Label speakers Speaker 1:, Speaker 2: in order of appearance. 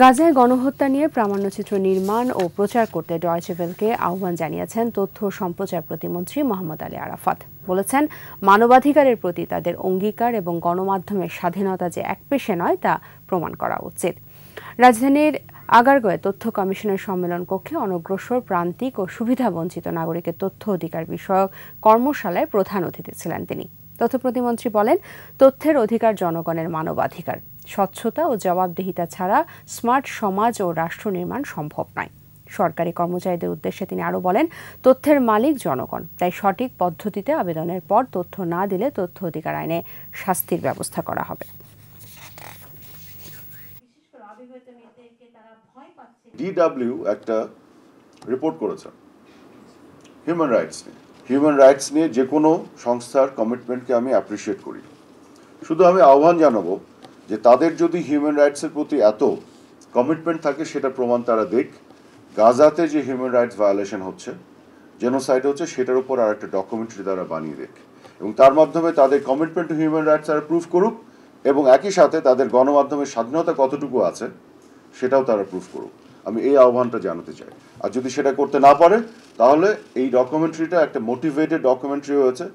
Speaker 1: গাজায় গণহত্যা নিয়ে প্রামাণ্যচিত্র নির্মাণ ও প্রচার করতে ডয়েচে ভেলকে আহ্বান জানিয়েছেন তথ্য ও সম্প্রচার প্রতিমন্ত্রী মোহাম্মদ আলী আরাফাত। বলেছেন, মানবাধিকারের প্রতি তাদের অঙ্গীকার এবং গণমাধ্যমের স্বাধীনতা যে একপেশে নয় তা প্রমাণ করা উচিত। রাজধানীর আগারগাঁওয়ে তথ্য কমিশনের সম্মেলন কক্ষে অনগ্রসর, প্রান্তিক ও সুবিধাবঞ্চিত নাগরিকের তথ্য অধিকার বিষয়ক কর্মশালায় প্রধান অতিথি ছিলেন তিনি। তথ্য প্রতিমন্ত্রী বলেন, তথ্যের অধিকার জনগণের মানবাধিকার। স্বচ্ছতা ও জবাবদিহিতা ছাড়া স্মার্ট সমাজ ও রাষ্ট্র নির্মাণ সম্ভব নয়। সরকারি কর্মচারীদের উদ্দেশ্যে তিনি আরও বলেন, তথ্যের মালিক জনগণ, তাই সঠিক পদ্ধতিতে আবেদনের পর তথ্য না দিলে তথ্য অধিকার আইনে শাস্তির ব্যবস্থা করা হবে।
Speaker 2: ডিডব্লিউ একটা রিপোর্ট করেছে হিউম্যান রাইটস নিয়ে যে কোনো সংস্থার কমিটমেন্টকে আমি অ্যাপ্রিসিয়েট করি। শুধু আমি আহ্বান জানাবো যে তাদের যদি হিউম্যান রাইটসের প্রতি এত কমিটমেন্ট থাকে সেটা প্রমাণ তারা দেখ। গাজাতে যে হিউম্যান রাইটস ভায়োলেশন হচ্ছে, জেনোসাইড হচ্ছে, সেটার উপর আর একটা ডকুমেন্টারি তারা বানিয়ে দেখ এবং তার মাধ্যমে তাদের কমিটমেন্ট টু হিউম্যান রাইটস তারা প্রুফ করুক এবং একই সাথে তাদের গণমাধ্যমের স্বাধীনতা কতটুকু আছে সেটাও তারা প্রুফ করুক। আমি এই আহ্বানটা জানাতে চাই। আর যদি সেটা করতে না পারে তাহলে এই ডকুমেন্টারিটা একটা মোটিভেটেড ডকুমেন্টারি হয়েছে,